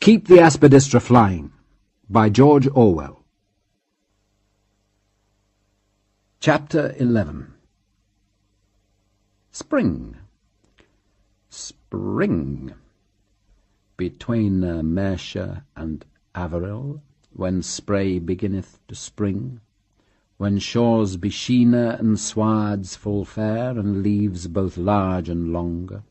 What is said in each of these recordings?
Keep the Aspidistra Flying, by George Orwell. Chapter 11. Spring. Spring. Between Mercia and Averil, when spray beginneth to spring, when shores be sheener and swards full fair, and leaves both large and longer,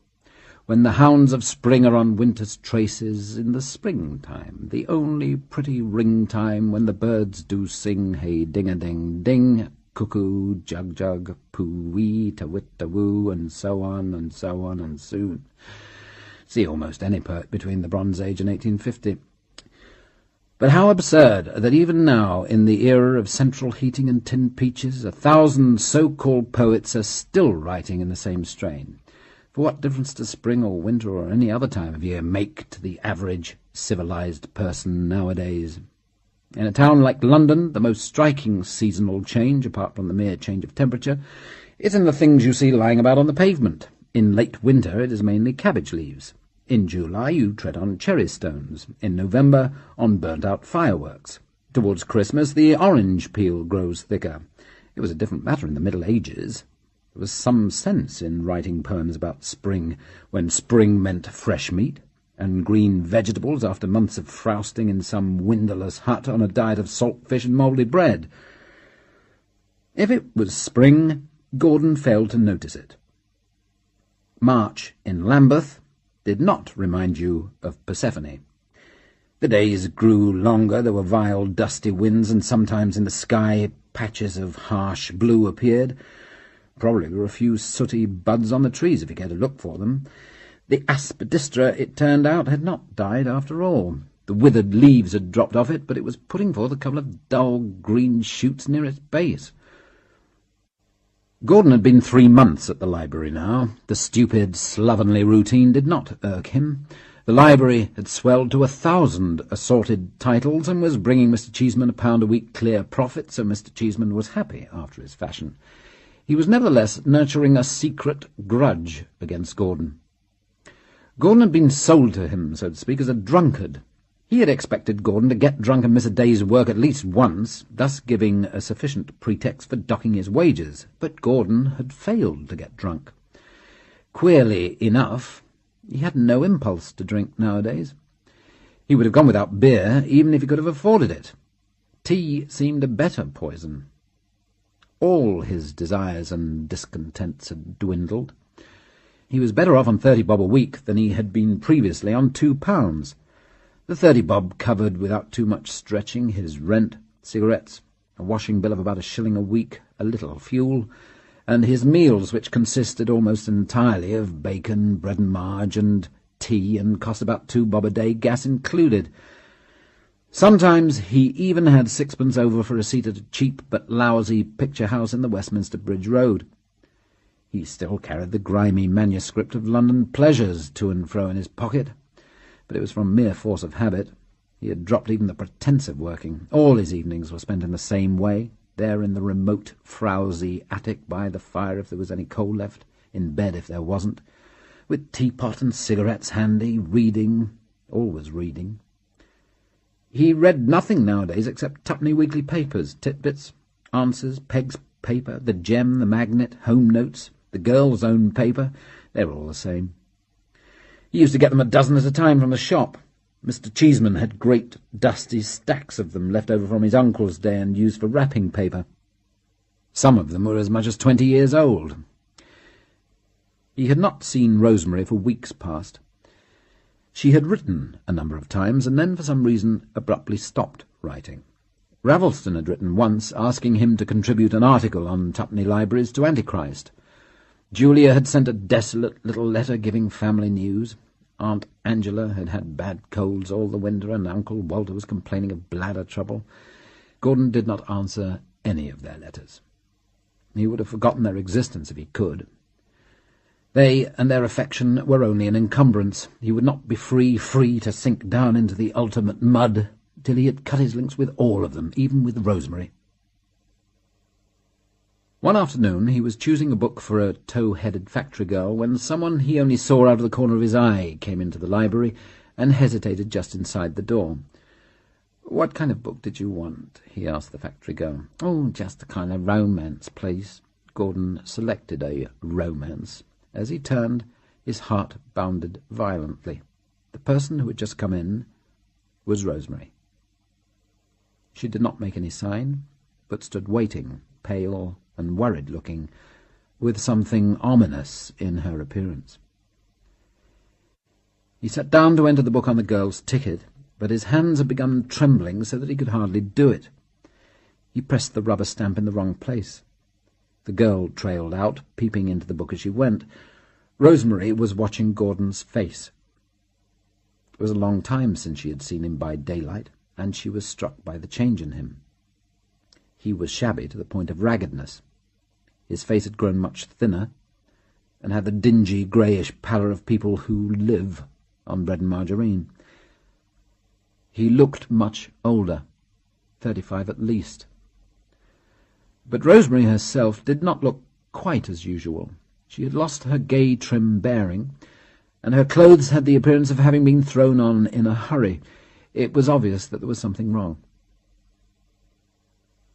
when the hounds of spring are on winter's traces, in the springtime, the only pretty ring-time, when the birds do sing, hey ding-a-ding-ding, cuckoo, jug-jug, poo-wee, ta-wit-ta-woo, and so on, and so on, and soon. See almost any poet between the Bronze Age and 1850. But how absurd that even now, in the era of central heating and tinned peaches, 1,000 so-called poets are still writing in the same strain. For what difference does spring or winter or any other time of year make to the average civilized person nowadays? In a town like London, the most striking seasonal change, apart from the mere change of temperature, is in the things you see lying about on the pavement. In late winter it is mainly cabbage leaves. In July you tread on cherry stones. In November on burnt-out fireworks. Towards Christmas the orange peel grows thicker. It was a different matter in the Middle Ages. There was some sense in writing poems about spring, when spring meant fresh meat and green vegetables after months of frowsting in some windowless hut on a diet of salt fish and mouldy bread. If it was spring, Gordon failed to notice it. March in Lambeth did not remind you of Persephone. The days grew longer, there were vile dusty winds, and sometimes in the sky patches of harsh blue appeared. Probably there were a few sooty buds on the trees if you cared to look for them. The Aspidistra, it turned out, had not died after all. The withered leaves had dropped off it, but it was putting forth a couple of dull green shoots near its base. Gordon had been 3 months at the library now. The stupid, slovenly routine did not irk him. The library had swelled to 1,000 assorted titles and was bringing Mr. Cheeseman £1 a week clear profit, so Mr. Cheeseman was happy after his fashion. He was nevertheless nurturing a secret grudge against Gordon. Gordon had been sold to him, so to speak, as a drunkard. He had expected Gordon to get drunk and miss a day's work at least once, thus giving a sufficient pretext for docking his wages, but Gordon had failed to get drunk. Queerly enough, he had no impulse to drink nowadays. He would have gone without beer, even if he could have afforded it. Tea seemed a better poison. All his desires and discontents had dwindled. He was better off on 30 bob a week than he had been previously on £2. The 30 bob covered, without too much stretching, his rent, cigarettes, a washing bill of about £1 a week, a little fuel, and his meals, which consisted almost entirely of bacon, bread and marge, and tea, and cost about 2 bob a day, gas included. Sometimes he even had 6pence over for a seat at a cheap but lousy picture house in the Westminster Bridge Road. He still carried the grimy manuscript of London Pleasures to and fro in his pocket, but it was from mere force of habit. He had dropped even the pretence of working. All his evenings were spent in the same way, there in the remote, frowsy attic by the fire if there was any coal left, in bed if there wasn't, with teapot and cigarettes handy, reading, always reading. He read nothing nowadays except twopenny weekly papers, Titbits, Answers, Peg's paper, The Gem, The Magnet, Home Notes, the Girl's Own paper. They were all the same. He used to get them a dozen at a time from the shop. Mr. Cheeseman had great dusty stacks of them left over from his uncle's day and used for wrapping paper. Some of them were as much as 20 years old. He had not seen Rosemary for weeks past. She had written a number of times, and then for some reason abruptly stopped writing. Ravelston had written once, asking him to contribute an article on twopenny libraries to Antichrist. Julia had sent a desolate little letter giving family news. Aunt Angela had had bad colds all the winter, and Uncle Walter was complaining of bladder trouble. Gordon did not answer any of their letters. He would have forgotten their existence if he could. They and their affection were only an encumbrance. He would not be free to sink down into the ultimate mud till he had cut his links with all of them, even with Rosemary. One afternoon he was choosing a book for a tow-headed factory girl when someone he only saw out of the corner of his eye came into the library and hesitated just inside the door. "What kind of book did you want?" he asked the factory girl. "Oh, just a kind of romance, please." Gordon selected a romance. As he turned, his heart bounded violently. The person who had just come in was Rosemary. She did not make any sign, but stood waiting, pale and worried-looking, with something ominous in her appearance. He sat down to enter the book on the girl's ticket, but his hands had begun trembling so that he could hardly do it. He pressed the rubber stamp in the wrong place. The girl trailed out, peeping into the book as she went. Rosemary was watching Gordon's face. It was a long time since she had seen him by daylight, and she was struck by the change in him. He was shabby to the point of raggedness. His face had grown much thinner, and had the dingy, greyish pallor of people who live on bread and margarine. He looked much older, 35 at least. But Rosemary herself did not look quite as usual. She had lost her gay, trim bearing, and her clothes had the appearance of having been thrown on in a hurry. It was obvious that there was something wrong.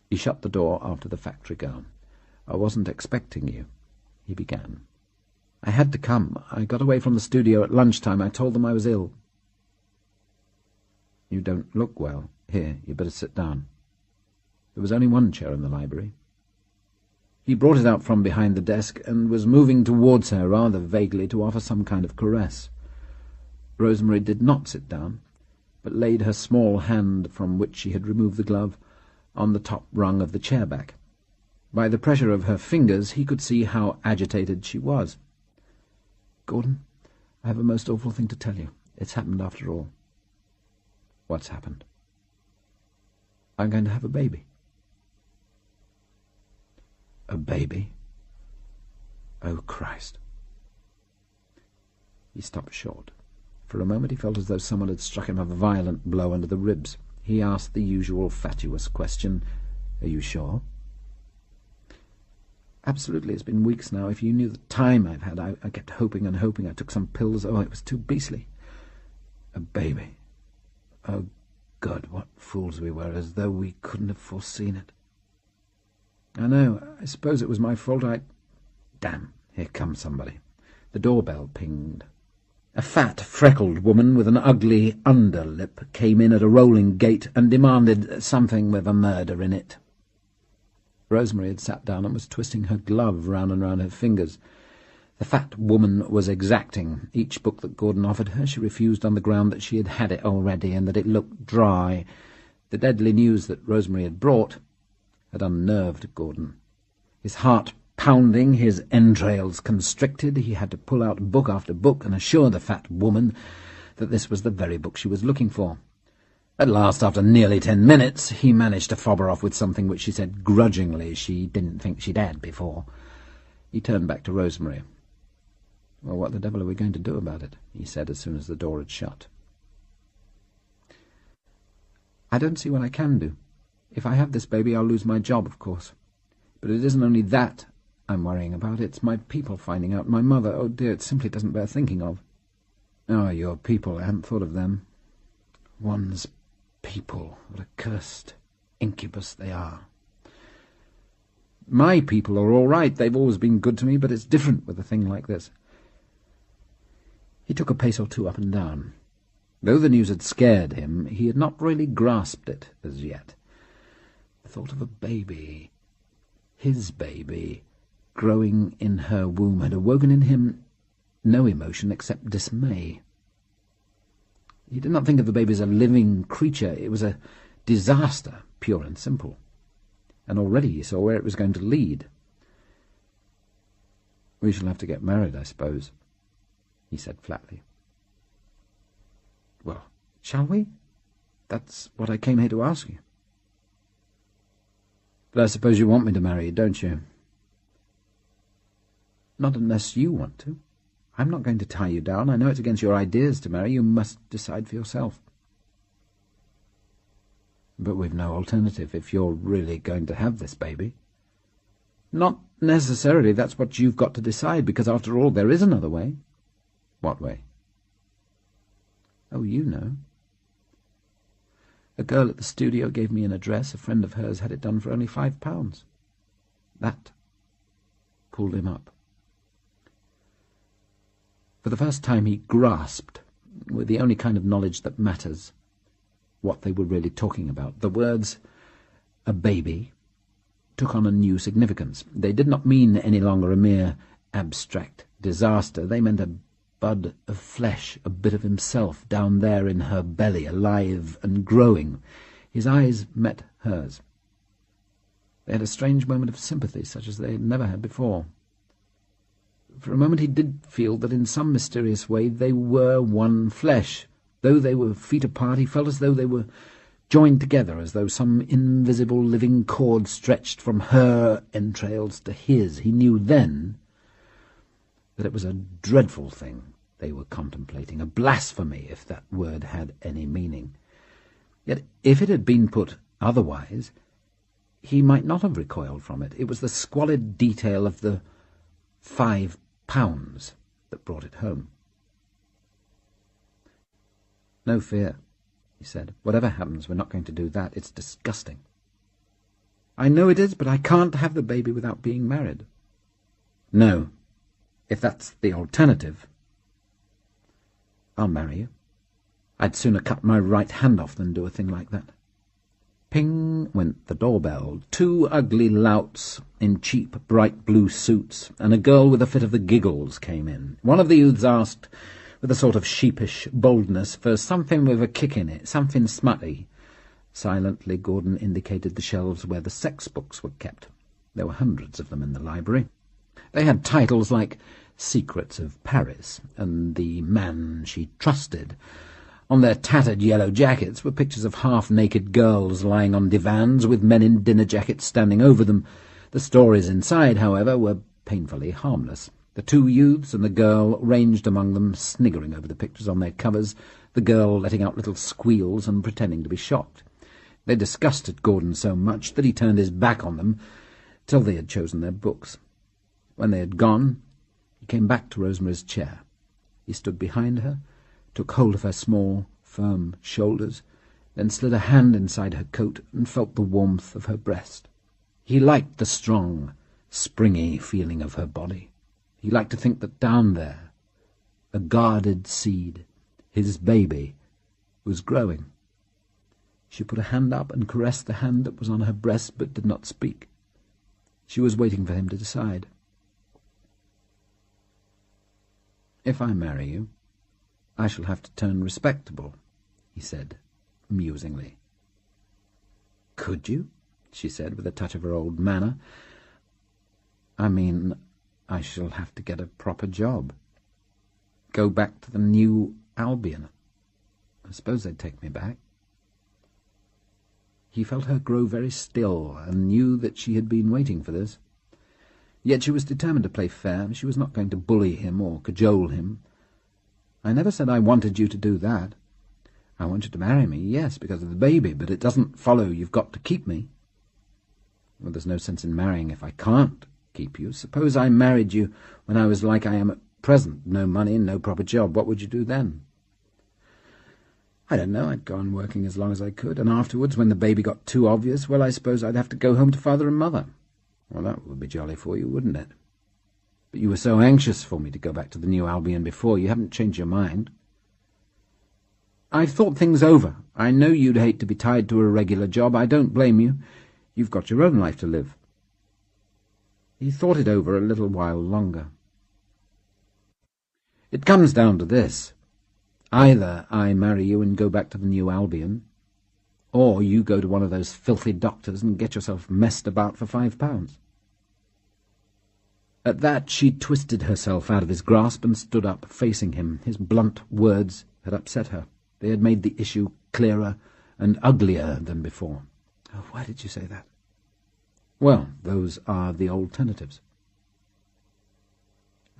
He shut the door after the factory girl. "I wasn't expecting you," he began. "I had to come. I got away from the studio at lunchtime. I told them I was ill." "You don't look well. Here, you better sit down." There was only one chair in the library. He brought it out from behind the desk and was moving towards her rather vaguely to offer some kind of caress. Rosemary did not sit down, but laid her small hand, from which she had removed the glove, on the top rung of the chair back. By the pressure of her fingers he could see how agitated she was. "Gordon, I have a most awful thing to tell you. It's happened after all." "What's happened?" "I'm going to have a baby." "A baby? Oh, Christ." He stopped short. For a moment he felt as though someone had struck him a violent blow under the ribs. He asked the usual fatuous question, "Are you sure?" "Absolutely. It's been weeks now. If you knew the time I've had, I kept hoping and hoping. I took some pills. Oh, it was too beastly." "A baby? Oh, God, what fools we were, as though we couldn't have foreseen it." "I know. I suppose it was my fault. Damn, here comes somebody." The doorbell pinged. A fat, freckled woman with an ugly underlip came in at a rolling gait and demanded something with a murder in it. Rosemary had sat down and was twisting her glove round and round her fingers. The fat woman was exacting. Each book that Gordon offered her she refused on the ground that she had had it already and that it looked dry. The deadly news that Rosemary had brought had unnerved Gordon. His heart pounding, his entrails constricted, he had to pull out book after book and assure the fat woman that this was the very book she was looking for. At last, after nearly 10 minutes, he managed to fob her off with something which she said grudgingly she didn't think she'd had before. He turned back to Rosemary. "Well, what the devil are we going to do about it?" he said as soon as the door had shut. "I don't see what I can do. If I have this baby, I'll lose my job, of course. But it isn't only that I'm worrying about. It's my people finding out. My mother, oh dear, it simply doesn't bear thinking of." "Oh, your people, I hadn't thought of them." "One's people, what a cursed incubus they are." "My people are all right. They've always been good to me, but it's different with a thing like this." He took a pace or two up and down. Though the news had scared him, he had not really grasped it as yet. The thought of a baby, his baby, growing in her womb had awoken in him no emotion except dismay. He did not think of the baby as a living creature. It was a disaster, pure and simple. And already he saw where it was going to lead. "We shall have to get married, I suppose," he said flatly. "Well, shall we? That's what I came here to ask you." "But I suppose you want me to marry you, don't you?" "Not unless you want to. I'm not going to tie you down. I know it's against your ideas to marry. You must decide for yourself." "But we've no alternative if you're really going to have this baby." "Not necessarily. That's what you've got to decide, because after all there is another way." "What way?" Oh, you know. A girl at the studio gave me an address. A friend of hers had it done for only £5. That pulled him up. For the first time he grasped, with the only kind of knowledge that matters, what they were really talking about. The words, a baby, took on a new significance. They did not mean any longer a mere abstract disaster. They meant a bud of flesh, a bit of himself down there in her belly, alive and growing. His eyes met hers. They had a strange moment of sympathy, such as they had never had before. For a moment he did feel that in some mysterious way they were one flesh. Though they were feet apart, he felt as though they were joined together, as though some invisible living cord stretched from her entrails to his. He knew then that it was a dreadful thing they were contemplating, a blasphemy, if that word had any meaning. Yet if it had been put otherwise, he might not have recoiled from it. It was the squalid detail of the £5 that brought it home. No fear, he said. Whatever happens, we're not going to do that. It's disgusting. I know it is, but I can't have the baby without being married. No, if that's the alternative. I'll marry you. I'd sooner cut my right hand off than do a thing like that. Ping went the doorbell. 2 ugly louts in cheap bright blue suits and a girl with a fit of the giggles came in. One of the youths asked, with a sort of sheepish boldness, for something with a kick in it, something smutty. Silently Gordon indicated the shelves where the sex books were kept. There were hundreds of them in the library. They had titles like Secrets of Paris and The Man She Trusted. On their tattered yellow jackets were pictures of half-naked girls lying on divans with men in dinner jackets standing over them. The stories inside, however, were painfully harmless. The 2 youths and the girl ranged among them, sniggering over the pictures on their covers, the girl letting out little squeals and pretending to be shocked. They disgusted Gordon so much that he turned his back on them till they had chosen their books. When they had gone, he came back to Rosemary's chair. He stood behind her, took hold of her small, firm shoulders, then slid a hand inside her coat and felt the warmth of her breast. He liked the strong, springy feeling of her body. He liked to think that down there, a guarded seed, his baby, was growing. She put a hand up and caressed the hand that was on her breast but did not speak. She was waiting for him to decide. If I marry you, I shall have to turn respectable, he said, musingly. Could you? She said, with a touch of her old manner. I mean, I shall have to get a proper job. Go back to the New Albion. I suppose they'd take me back. He felt her grow very still, and knew that she had been waiting for this. Yet she was determined to play fair. She was not going to bully him or cajole him. I never said I wanted you to do that. I want you to marry me, yes, because of the baby, but it doesn't follow you've got to keep me. Well, there's no sense in marrying if I can't keep you. Suppose I married you when I was like I am at present, no money and no proper job. What would you do then? I don't know. I'd go on working as long as I could, and afterwards, when the baby got too obvious, well, I suppose I'd have to go home to father and mother. Well, that would be jolly for you, wouldn't it? But you were so anxious for me to go back to the New Albion before. You haven't changed your mind. I've thought things over. I know you'd hate to be tied to a regular job. I don't blame you. You've got your own life to live. He thought it over a little while longer. It comes down to this. Either I marry you and go back to the New Albion, or you go to one of those filthy doctors and get yourself messed about for £5. At that she twisted herself out of his grasp and stood up, facing him. His blunt words had upset her. They had made the issue clearer and uglier than before. Oh, why did you say that? Well, those are the alternatives.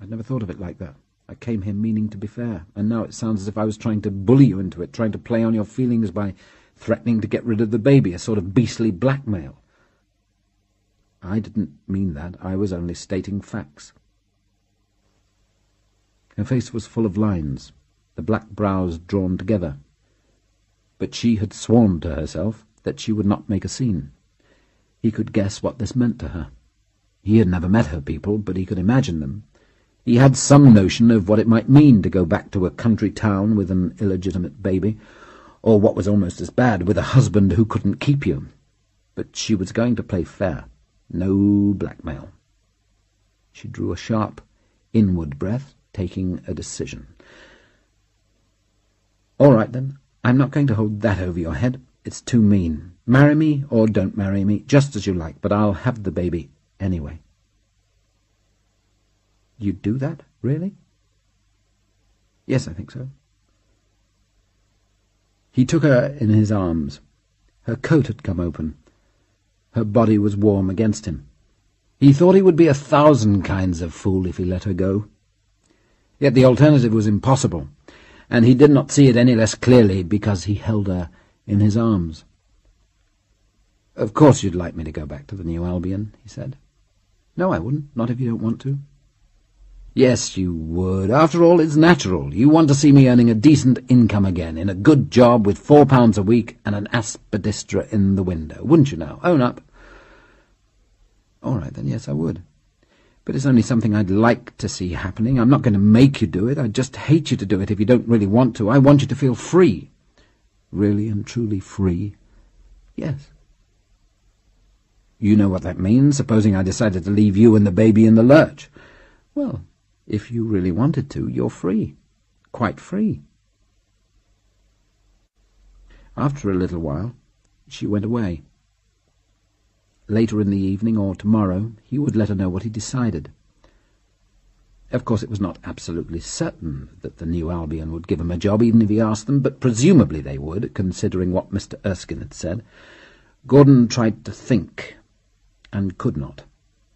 I'd never thought of it like that. I came here meaning to be fair, and now it sounds as if I was trying to bully you into it, trying to play on your feelings by threatening to get rid of the baby, a sort of beastly blackmail. I didn't mean that. I was only stating facts. Her face was full of lines. the black brows drawn together. But she had sworn to herself that she would not make a scene. He could guess what this meant to her. He had never met her people, but he could imagine them. He had some notion of what it might mean to go back to a country town with an illegitimate baby, or what was almost as bad, with a husband who couldn't keep you. But she was going to play fair. No blackmail. She drew a sharp, inward breath, taking a decision. "All right, then. I'm not going to hold that over your head. It's too mean. Marry me or don't marry me, just as you like, but I'll have the baby anyway." "You'd do that, really?" "Yes, I think so." He took her in his arms. Her coat had come open. Her body was warm against him. He thought he would be 1,000 kinds of fool if he let her go. Yet the alternative was impossible, and he did not see it any less clearly because he held her in his arms. "Of course you'd like me to go back to the New Albion," he said. "No, I wouldn't. Not if you don't want to." "Yes, you would. After all, it's natural. You want to see me earning a decent income again, in a good job with £4 a week and an Aspidistra in the window. Wouldn't you now? Own up." "All right, then, yes, I would. But it's only something I'd like to see happening. I'm not going to make you do it. I'd just hate you to do it if you don't really want to. I want you to feel free." "Really and truly free?" "Yes." "You know what that means, supposing I decided to leave you and the baby in the lurch." "Well, if you really wanted to, you're free. Quite free." After a little while, she went away. Later in the evening, or tomorrow, he would let her know what he decided. Of course, it was not absolutely certain that the New Albion would give him a job, even if he asked them, but presumably they would, considering what Mr. Erskine had said. Gordon tried to think, and could not.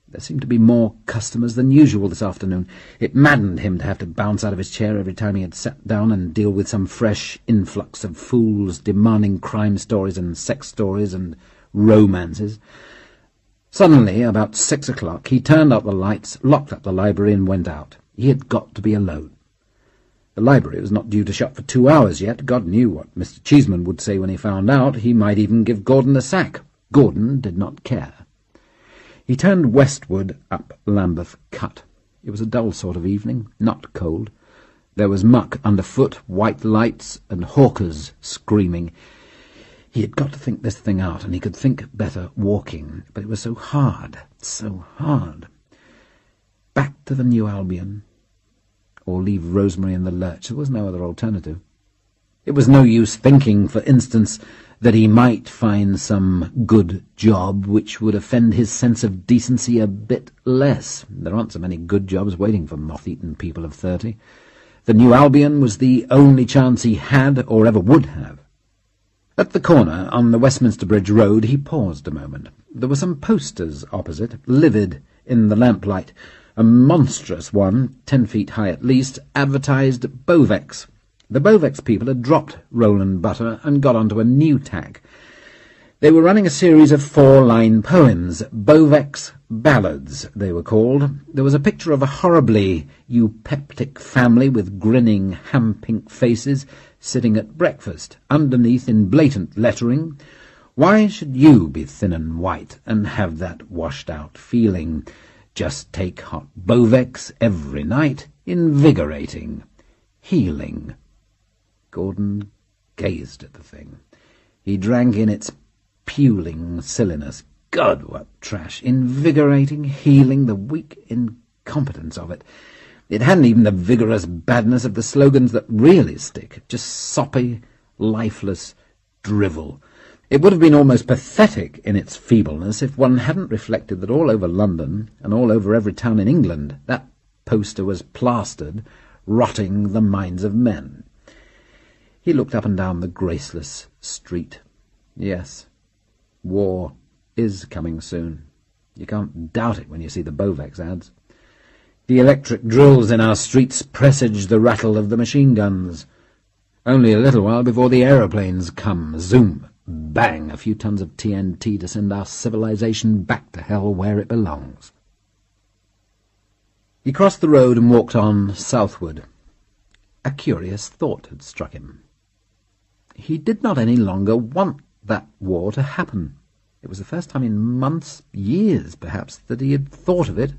There seemed to be more customers than usual this afternoon. It maddened him to have to bounce out of his chair every time he had sat down and deal with some fresh influx of fools demanding crime stories and sex stories and romances. Suddenly, about 6 o'clock, he turned out the lights, locked up the library, and went out. He had got to be alone. The library was not due to shut for 2 hours yet. God knew what Mr. Cheeseman would say when he found out. He might even give Gordon the sack. Gordon did not care. He turned westward up Lambeth Cut. It was a dull sort of evening, not cold. There was muck underfoot, white lights, and hawkers screaming. He had got to think this thing out, and he could think better walking, but it was so hard, so hard. Back to the New Albion, or leave Rosemary in the lurch. There was no other alternative. It was no use thinking, for instance, that he might find some good job which would offend his sense of decency a bit less. There aren't so many good jobs waiting for moth-eaten people of 30. The New Albion was the only chance he had or ever would have. At the corner, on the Westminster Bridge Road, he paused a moment. There were some posters opposite, livid in the lamplight. A monstrous one, 10 feet high at least, advertised Bovex. The Bovex people had dropped Roland Butter and got onto a new tack. They were running a series of 4-line poems, Bovex Ballads, they were called. There was a picture of a horribly eupeptic family with grinning ham-pink faces sitting at breakfast, underneath in blatant lettering, "Why should you be thin and white and have that washed-out feeling? Just take hot Bovex every night, invigorating, healing." Gordon gazed at the thing. He drank in its puling silliness. God, what trash! Invigorating, healing, the weak incompetence of it. It hadn't even the vigorous badness of the slogans that really stick, just soppy, lifeless drivel. It would have been almost pathetic in its feebleness if one hadn't reflected that all over London, and all over every town in England, that poster was plastered, rotting the minds of men. He looked up and down the graceless street. Yes, war is coming soon. You can't doubt it when you see the Bovex ads. The electric drills in our streets presage the rattle of the machine guns. Only a little while before the aeroplanes come. Zoom, bang, a few tons of TNT to send our civilization back to hell where it belongs. He crossed the road and walked on southward. A curious thought had struck him. He did not any longer want that war to happen. It was the first time in months, years perhaps, that he had thought of it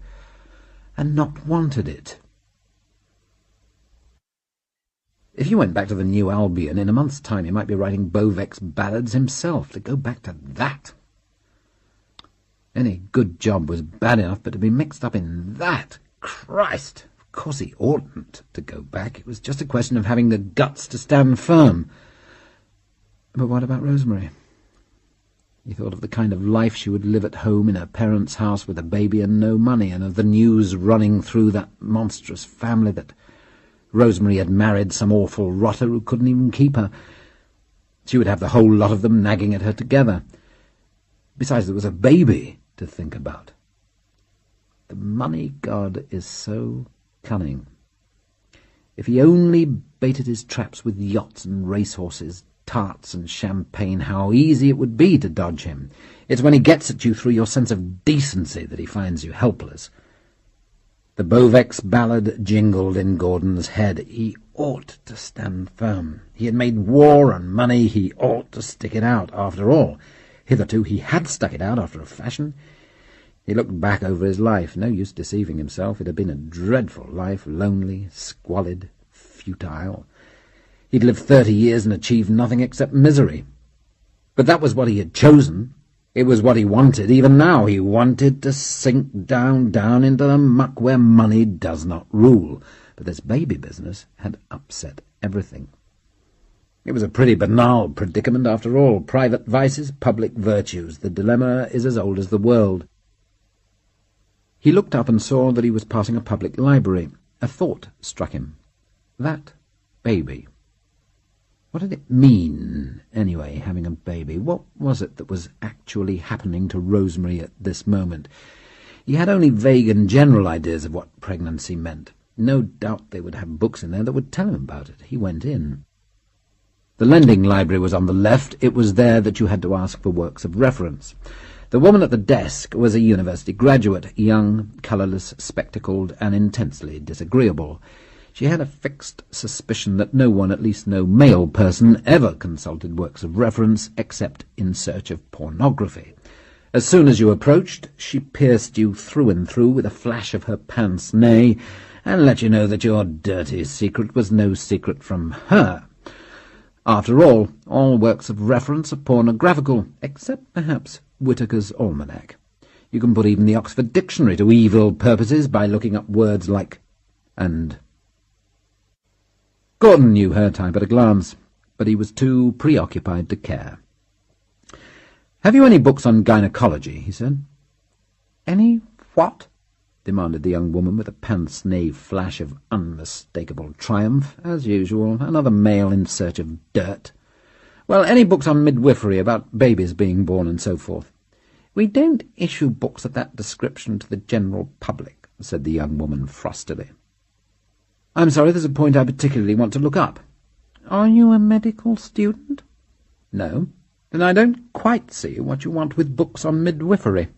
and not wanted it. If he went back to the New Albion in a month's time, he might be writing Beauvai's ballads himself. To go back to that! Any good job was bad enough, but to be mixed up in that! Christ! Of course he oughtn't to go back. It was just a question of having the guts to stand firm. But what about Rosemary? He thought of the kind of life she would live at home in her parents' house with a baby and no money, and of the news running through that monstrous family that Rosemary had married some awful rotter who couldn't even keep her. She would have the whole lot of them nagging at her together. Besides, there was a baby to think about. The money god is so cunning. If he only baited his traps with yachts and racehorses, tarts and champagne, how easy it would be to dodge him. It's when he gets at you through your sense of decency that he finds you helpless. The Beauvai's ballad jingled in Gordon's head. He ought to stand firm. He had made war and money. He ought to stick it out. After all, hitherto he had stuck it out after a fashion. He looked back over his life. No use deceiving himself. It had been a dreadful life, lonely, squalid, futile. He'd lived 30 years and achieved nothing except misery. But that was what he had chosen. It was what he wanted. Even now he wanted to sink down into the muck where money does not rule. But this baby business had upset everything. It was a pretty banal predicament after all. Private vices, public virtues. The dilemma is as old as the world. He looked up and saw that he was passing a public library. A thought struck him. That baby. What did it mean, anyway, having a baby? What was it that was actually happening to Rosemary at this moment? He had only vague and general ideas of what pregnancy meant. No doubt they would have books in there that would tell him about it. He went in. The lending library was on the left. It was there that you had to ask for works of reference. The woman at the desk was a university graduate, young, colourless, spectacled, and intensely disagreeable. She had a fixed suspicion that no one, at least no male person, ever consulted works of reference except in search of pornography. As soon as you approached, she pierced you through and through with a flash of her pince-nez and let you know that your dirty secret was no secret from her. After all works of reference are pornographical, except perhaps Whitaker's Almanac. You can put even the Oxford Dictionary to evil purposes by looking up words like and. Gordon knew her type at a glance, but he was too preoccupied to care. "Have you any books on gynecology?" he said. "Any what?" demanded the young woman with a pince-nez flash of unmistakable triumph. As usual, another male in search of dirt. "Well, any books on midwifery, about babies being born and so forth." "We don't issue books of that description to the general public," said the young woman frostily. "I'm sorry, there's a point I particularly want to look up." "Are you a medical student?" "No." "Then I don't quite see what you want with books on midwifery."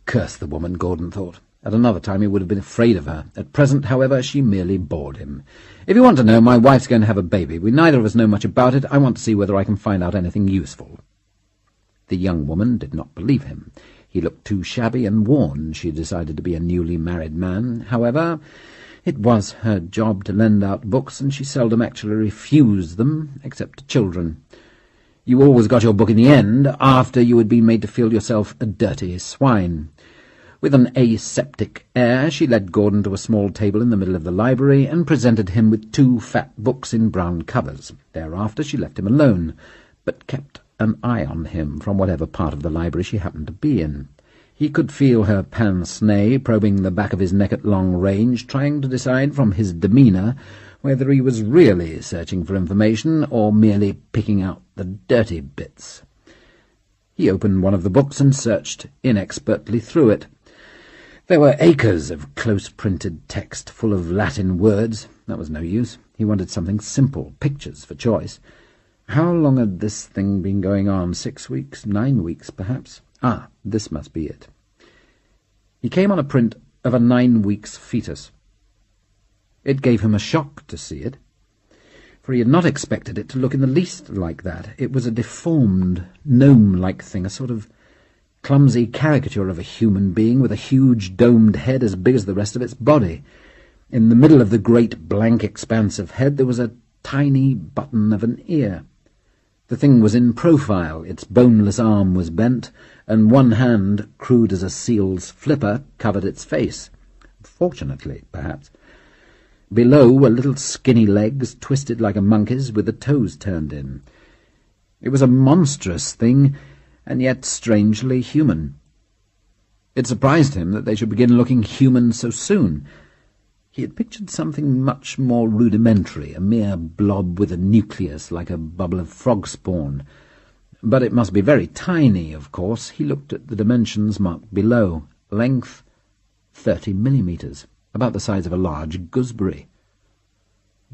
Curse the woman, Gordon thought. At another time he would have been afraid of her. At present, however, she merely bored him. "If you want to know, my wife's going to have a baby. We neither of us know much about it. I want to see whether I can find out anything useful." The young woman did not believe him. He looked too shabby and worn, she decided, to be a newly married man. However, it was her job to lend out books, and she seldom actually refused them, except to children. You always got your book in the end, after you had been made to feel yourself a dirty swine. With an aseptic air, she led Gordon to a small table in the middle of the library and presented him with 2 fat books in brown covers. Thereafter she left him alone, but kept an eye on him from whatever part of the library she happened to be in. He could feel her pince-nez probing the back of his neck at long range, trying to decide from his demeanour whether he was really searching for information or merely picking out the dirty bits. He opened one of the books and searched inexpertly through it. There were acres of close-printed text full of Latin words. That was no use. He wanted something simple, pictures for choice. How long had this thing been going on? 6 weeks? 9 weeks, perhaps? Ah, this must be it. He came on a print of a 9 weeks fetus. It gave him a shock to see it, for he had not expected it to look in the least like that. It was a deformed, gnome-like thing, a sort of clumsy caricature of a human being with a huge domed head as big as the rest of its body. In the middle of the great blank expanse of head there was a tiny button of an ear. The thing was in profile, its boneless arm was bent, and one hand, crude as a seal's flipper, covered its face. Fortunately, perhaps. Below were little skinny legs, twisted like a monkey's, with the toes turned in. It was a monstrous thing, and yet strangely human. It surprised him that they should begin looking human so soon. He had pictured something much more rudimentary, a mere blob with a nucleus like a bubble of frog spawn. But it must be very tiny, of course. He looked at the dimensions marked below. Length 30 millimetres, about the size of a large gooseberry.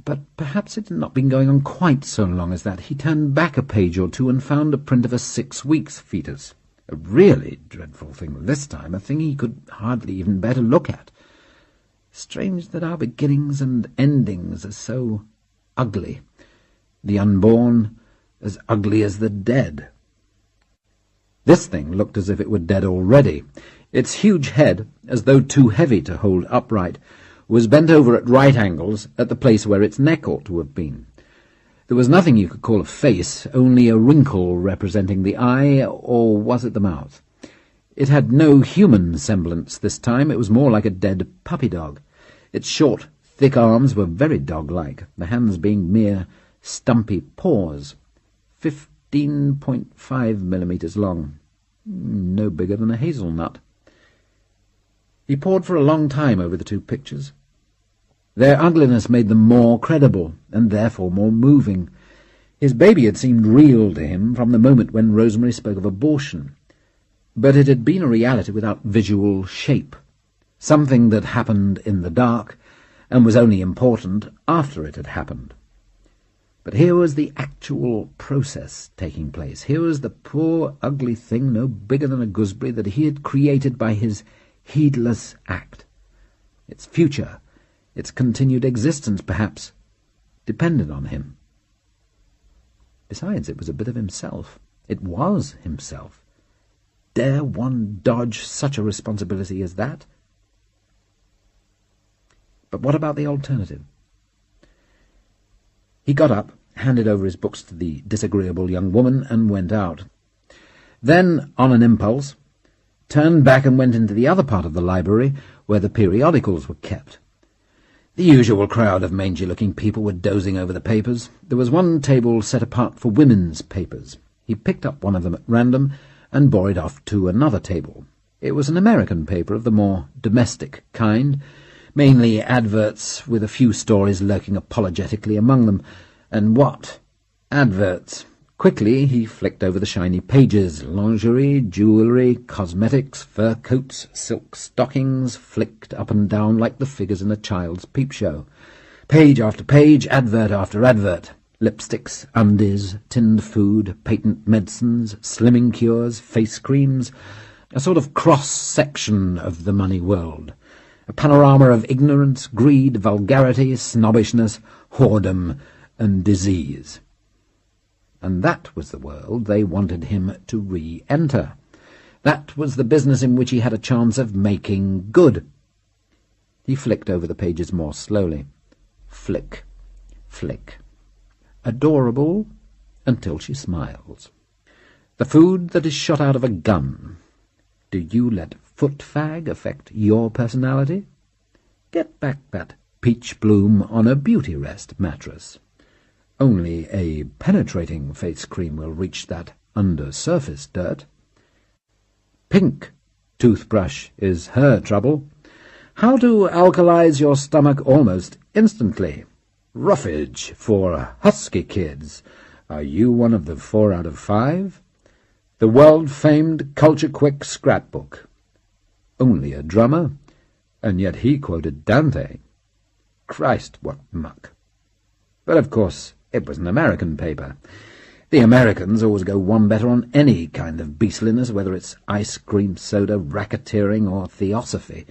But perhaps it had not been going on quite so long as that. He turned back a page or two and found a print of a 6 weeks fetus. A really dreadful thing this time, a thing he could hardly even bear to look at. Strange that our beginnings and endings are so ugly. The unborn as ugly as the dead. This thing looked as if it were dead already. Its huge head, as though too heavy to hold upright, was bent over at right angles at the place where its neck ought to have been. There was nothing you could call a face, only a wrinkle representing the eye, or was it the mouth? It had no human semblance this time. It was more like a dead puppy dog. Its short, thick arms were very dog-like, the hands being mere stumpy paws, 15.5 millimetres long, no bigger than a hazelnut. He pored for a long time over the two pictures. Their ugliness made them more credible, and therefore more moving. His baby had seemed real to him from the moment when Rosemary spoke of abortion. But it had been a reality without visual shape, something that happened in the dark and was only important after it had happened. But here was the actual process taking place. Here was the poor, ugly thing, no bigger than a gooseberry, that he had created by his heedless act. Its future, its continued existence, perhaps, depended on him. Besides, it was a bit of himself. It was himself. Dare one dodge such a responsibility as that? But what about the alternative? He got up, handed over his books to the disagreeable young woman, and went out. Then, on an impulse, turned back and went into the other part of the library where the periodicals were kept. The usual crowd of mangy-looking people were dozing over the papers. There was one table set apart for women's papers. He picked up one of them at random and bore it off to another table. It was an American paper of the more domestic kind, mainly adverts with a few stories lurking apologetically among them. And what adverts! Quickly he flicked over the shiny pages. Lingerie, jewellery, cosmetics, fur coats, silk stockings, flicked up and down like the figures in a child's peep show. Page after page, advert after advert. Lipsticks, undies, tinned food, patent medicines, slimming cures, face creams, a sort of cross-section of the money world. A panorama of ignorance, greed, vulgarity, snobbishness, whoredom, and disease. And that was the world they wanted him to re-enter. That was the business in which he had a chance of making good. He flicked over the pages more slowly. Flick, flick. Adorable until she smiles. The food that is shot out of a gun. Do you let foot fag affect your personality? Get back that peach bloom on a beauty rest mattress. Only a penetrating face cream will reach that under-surface dirt. Pink toothbrush is her trouble. How to alkalize your stomach almost instantly. Roughage for husky kids. Are you one of the 4 out of 5? The world-famed culture-quick scrapbook. Only a drummer, and yet he quoted Dante. Christ, what muck! But of course it was an American paper. The Americans always go one better on any kind of beastliness, whether it's ice cream soda, racketeering, or theosophy.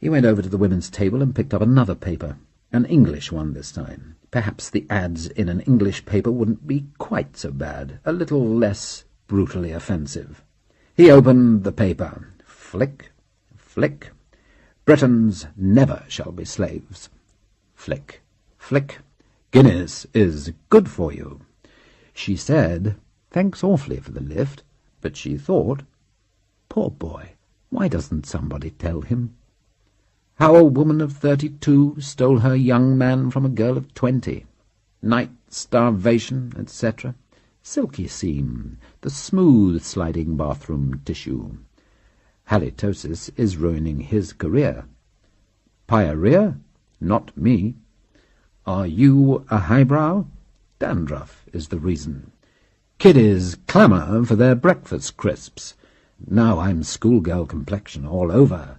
He went over to the women's table and picked up another paper. An English one this time. Perhaps the ads in an English paper wouldn't be quite so bad, a little less brutally offensive. He opened the paper. Flick, flick. Britons never shall be slaves. Flick, flick. Guinness is good for you. She said, "Thanks awfully for the lift," but she thought, "Poor boy, why doesn't somebody tell him?" How a woman of 32 stole her young man from a girl of 20. Night, starvation, etc. Silky seam, the smooth sliding bathroom tissue. Halitosis is ruining his career. Pyorrhea? Not me. Are you a highbrow? Dandruff is the reason. Kiddies clamour for their breakfast crisps. Now I'm schoolgirl complexion all over.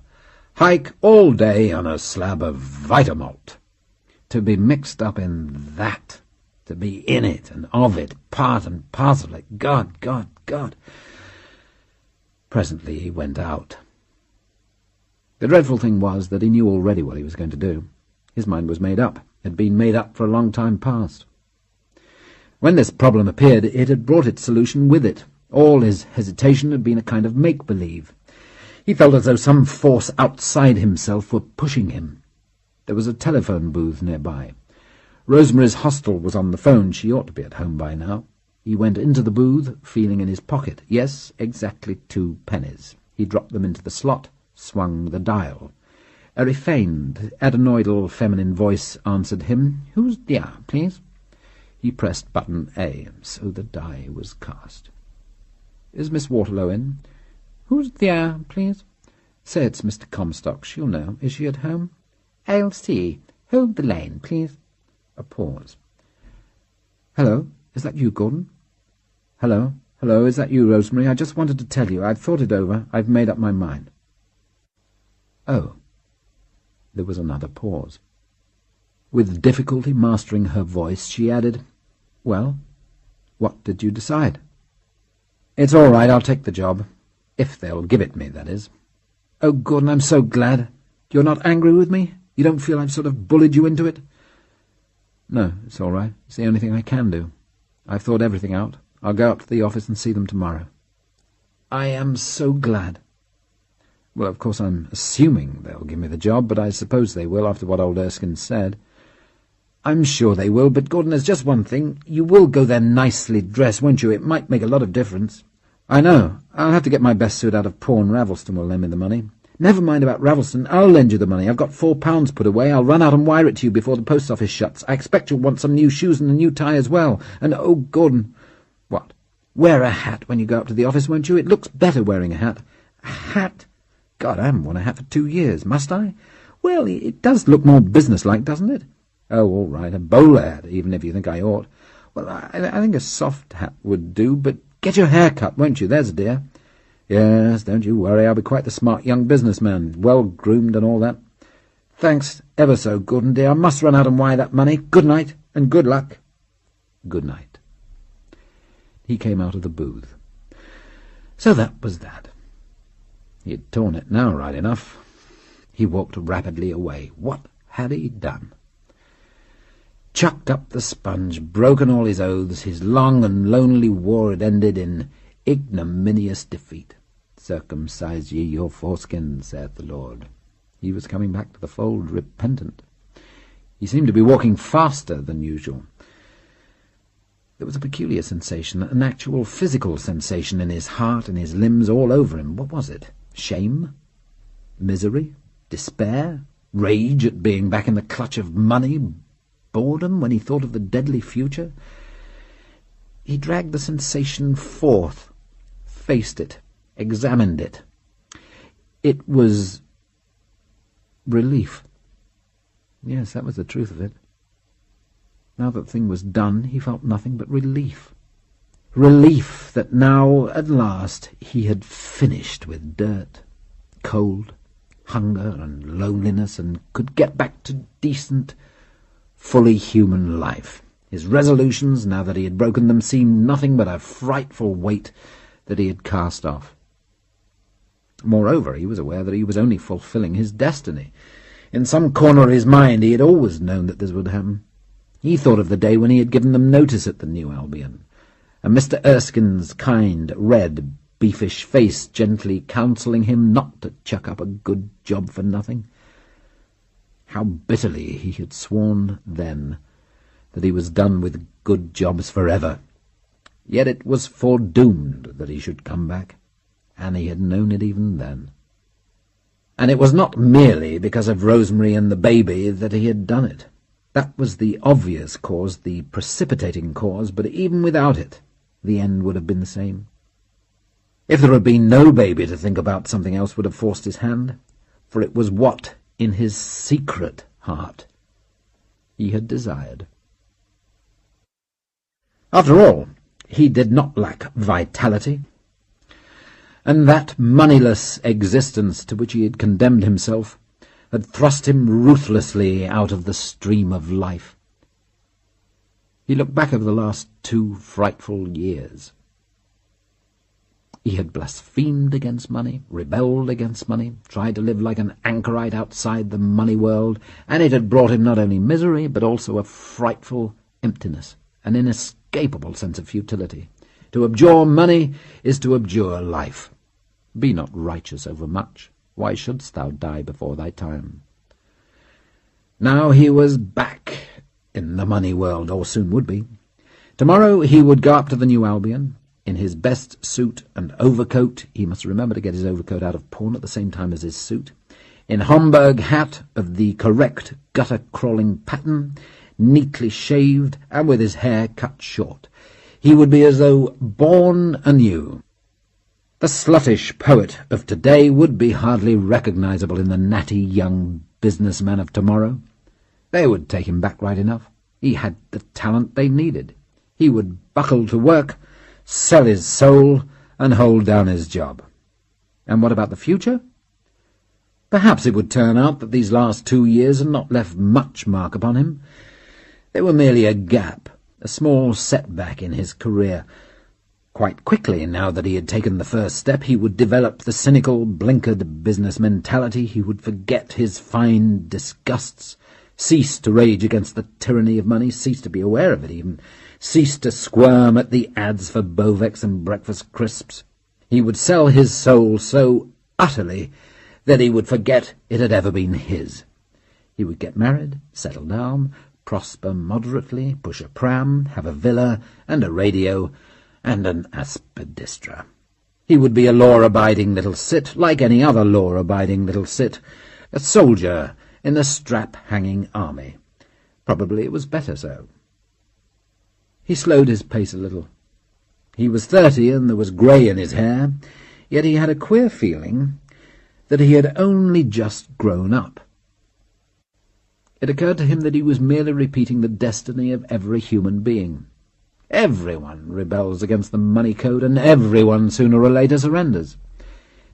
Hike all day on a slab of Vitamalt. To be mixed up in that, to be in it and of it, part and parcel of it, God, God, God. Presently he went out. The dreadful thing was that he knew already what he was going to do. His mind was made up, had been made up for a long time past. When this problem appeared, it had brought its solution with it. All his hesitation had been a kind of make-believe. He felt as though some force outside himself were pushing him. There was a telephone booth nearby. Rosemary's hostel was on the phone. She ought to be at home by now. He went into the booth, feeling in his pocket. Yes, exactly 2 pennies. He dropped them into the slot, swung the dial. A refined, adenoidal feminine voice answered him. "Who's dear, please?" He pressed button A, so the die was cast. "Is Miss Waterlow in?" "Who's there, please?" "Say it's Mr. Comstock. She'll know. Is she at home?" "I'll see. Hold the line, please." A pause. "Hello, is that you, Gordon?" "Hello, hello, is that you, Rosemary? I just wanted to tell you. I've thought it over. I've made up my mind." "Oh." There was another pause. With difficulty mastering her voice, she added, "Well, what did you decide?" "It's all right, I'll take the job. If they'll give it me, that is." "Oh, Gordon, I'm so glad. You're not angry with me? You don't feel I've sort of bullied you into it?" "No, it's all right. It's the only thing I can do. I've thought everything out. I'll go up to the office and see them tomorrow." "I am so glad." "Well, of course I'm assuming they'll give me the job, but I suppose they will after what old Erskine said." "I'm sure they will, but Gordon, there's just one thing. You will go there nicely dressed, won't you? It might make a lot of difference." "I know. I'll have to get my best suit out of pawn. Ravelston will lend me the money." "Never mind about Ravelston. I'll lend you the money. I've got £4 put away. I'll run out and wire it to you before the post office shuts. I expect you'll want some new shoes and a new tie as well. And, oh, Gordon—" "What?" "Wear a hat when you go up to the office, won't you? It looks better wearing a hat." "A hat? God, I haven't worn a hat for 2 years. Must I?" "Well, it does look more businesslike, doesn't it?" "Oh, all right, a bowler hat, even if you think I ought." "Well, I think a soft hat would do, but get your hair cut, won't you? There's a dear." "Yes, don't you worry. I'll be quite the smart young businessman, well-groomed and all that." "Thanks ever so, Gordon, dear. I must run out and wire that money. Good night, and good luck." "Good night." He came out of the booth. So that was that. He had torn it now, right enough. He walked rapidly away. What had he done? Chucked up the sponge, broken all his oaths. His long and lonely war had ended in ignominious defeat. "Circumcise ye your foreskin, saith the Lord." He was coming back to the fold, repentant. He seemed to be walking faster than usual. There was a peculiar sensation, an actual physical sensation in his heart, in his limbs, all over him. What was it? Shame? Misery? Despair? Rage at being back in the clutch of money? Boredom when he thought of the deadly future? He dragged the sensation forth, faced it, examined it. It was relief. Yes, that was the truth of it. Now that the thing was done, he felt nothing but relief. Relief that now, at last, he had finished with dirt, cold, hunger and loneliness, and could get back to decent, fully human life. His resolutions, now that he had broken them, seemed nothing but a frightful weight that he had cast off. Moreover, he was aware that he was only fulfilling his destiny. In some corner of his mind he had always known that this would happen. He thought of the day when he had given them notice at the New Albion, and Mr. Erskine's kind, red, beefish face gently counselling him not to chuck up a good job for nothing. How bitterly he had sworn then that he was done with good jobs forever. Yet it was foredoomed that he should come back, and he had known it even then. And it was not merely because of Rosemary and the baby that he had done it. That was the obvious cause, the precipitating cause, but even without it, the end would have been the same. If there had been no baby to think about, something else would have forced his hand, for it was what, in his secret heart, he had desired. After all, he did not lack vitality, and that moneyless existence to which he had condemned himself had thrust him ruthlessly out of the stream of life. He looked back over the last 2 frightful years. He had blasphemed against money, rebelled against money, tried to live like an anchorite outside the money world, and it had brought him not only misery, but also a frightful emptiness, an inescapable sense of futility. To abjure money is to abjure life. Be not righteous over much. Why shouldst thou die before thy time? Now he was back in the money world, or soon would be. Tomorrow he would go up to the New Albion, in his best suit and overcoat. He must remember to get his overcoat out of pawn at the same time as his suit. In Homburg hat of the correct gutter-crawling pattern, neatly shaved, and with his hair cut short. He would be as though born anew. The sluttish poet of today would be hardly recognizable in the natty young businessman of tomorrow. They would take him back right enough. He had the talent they needed. He would buckle to work, sell his soul, and hold down his job. And what about the future? Perhaps it would turn out that these last 2 years had not left much mark upon him. They were merely a gap, a small setback in his career. Quite quickly, now that he had taken the first step, he would develop the cynical, blinkered business mentality. He would forget his fine disgusts, cease to rage against the tyranny of money, cease to be aware of it even, cease to squirm at the ads for Bovex and breakfast crisps. He would sell his soul so utterly that he would forget it had ever been his. He would get married, settle down, prosper moderately, push a pram, have a villa and a radio, and an Aspidistra. He would be a law-abiding little cit, like any other law-abiding little cit, a soldier in a strap-hanging army. Probably it was better so. He slowed his pace a little. He was 30 and there was grey in his hair, yet he had a queer feeling that he had only just grown up. It occurred to him that he was merely repeating the destiny of every human being. Everyone rebels against the money code, and everyone sooner or later surrenders.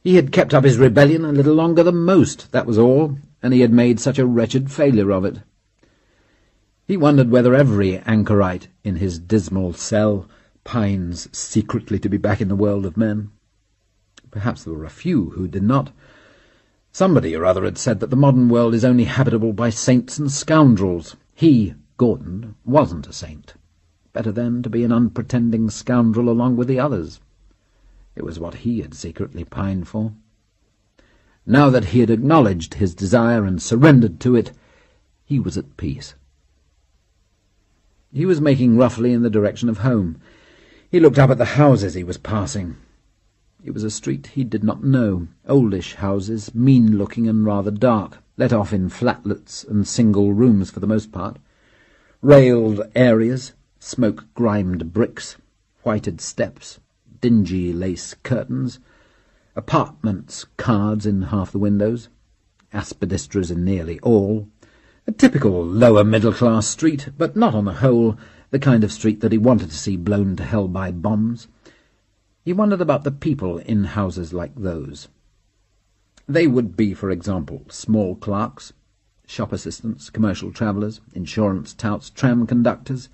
He had kept up his rebellion a little longer than most, that was all, and he had made such a wretched failure of it. He wondered whether every anchorite in his dismal cell pines secretly to be back in the world of men. Perhaps there were a few who did not. Somebody or other had said that the modern world is only habitable by saints and scoundrels. He, Gordon, wasn't a saint. Better then to be an unpretending scoundrel along with the others. It was what he had secretly pined for. Now that he had acknowledged his desire and surrendered to it, he was at peace. He was making roughly in the direction of home. He looked up at the houses he was passing. It was a street he did not know, oldish houses, mean-looking and rather dark, let off in flatlets and single rooms for the most part, railed areas, smoke-grimed bricks, whited steps, dingy lace curtains, apartments, cards in half the windows, Aspidistras in nearly all, a typical lower-middle-class street, but not on the whole the kind of street that he wanted to see blown to hell by bombs. He wondered about the people in houses like those. They would be, for example, small clerks, shop assistants, commercial travellers, insurance touts, tram conductors.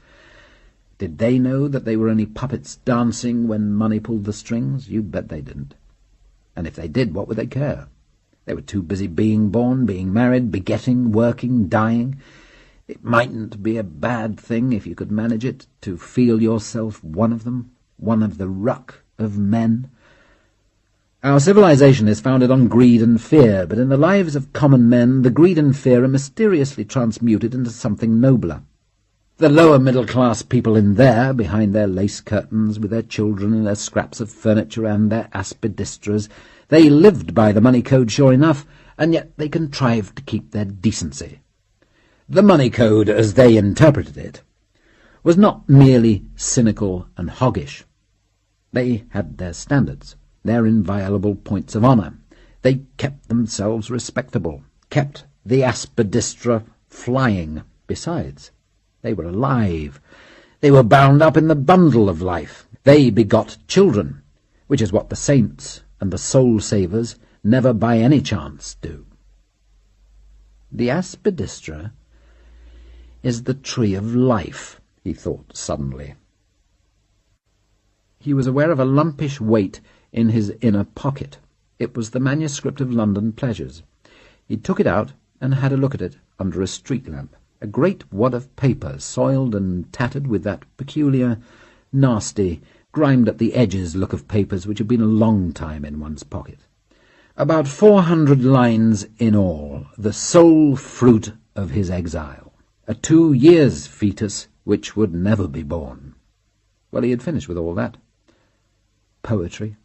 Did they know that they were only puppets dancing when money pulled the strings? You bet they didn't. And if they did, what would they care? They were too busy being born, being married, begetting, working, dying. It mightn't be a bad thing, if you could manage it, to feel yourself one of them, one of the ruck of men. Our civilization is founded on greed and fear, but in the lives of common men the greed and fear are mysteriously transmuted into something nobler. The lower middle-class people in there, behind their lace curtains, with their children and their scraps of furniture and their aspidistras, they lived by the money code sure enough, and yet they contrived to keep their decency. The money code, as they interpreted it, was not merely cynical and hoggish. They had their standards, their inviolable points of honour. They kept themselves respectable, kept the Aspidistra flying. Besides, they were alive. They were bound up in the bundle of life. They begot children, which is what the saints and the soul-savers never by any chance do. The Aspidistra is the tree of life, he thought suddenly. He was aware of a lumpish weight in his inner pocket. It was the manuscript of London Pleasures. He took it out and had a look at it under a street lamp. A great wad of paper, soiled and tattered with that peculiar, nasty, grimed-at-the-edges look of papers which had been a long time in one's pocket. About 400 lines in all, the sole fruit of his exile. A 2 years fetus which would never be born. Well, he had finished with all that. Poetry.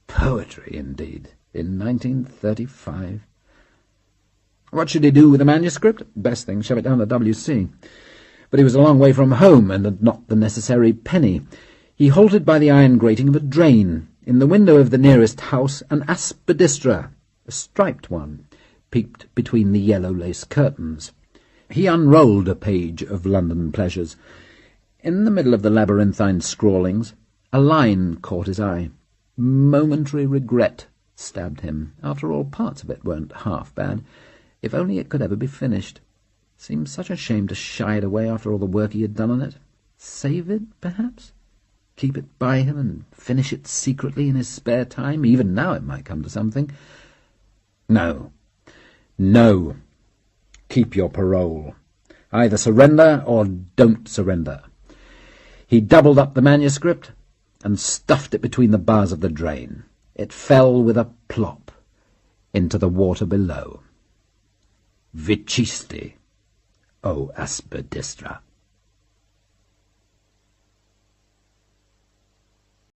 Poetry, indeed, in 1935. What should he do with the manuscript? Best thing, shove it down the WC. But he was a long way from home, and had not the necessary penny. He halted by the iron grating of a drain. In the window of the nearest house, an aspidistra, a striped one, peeped between the yellow lace curtains. He unrolled a page of London Pleasures. In the middle of the labyrinthine scrawlings, a line caught his eye. Momentary regret stabbed him. After all, parts of it weren't half bad. If only it could ever be finished. Seemed such a shame to shy it away after all the work he had done on it. Save it, perhaps? Keep it by him and finish it secretly in his spare time? Even now it might come to something. No. No. Keep your parole. Either surrender or don't surrender. He doubled up the manuscript and stuffed it between the bars of the drain. It fell with a plop into the water below. Vicisti, O Aspidistra.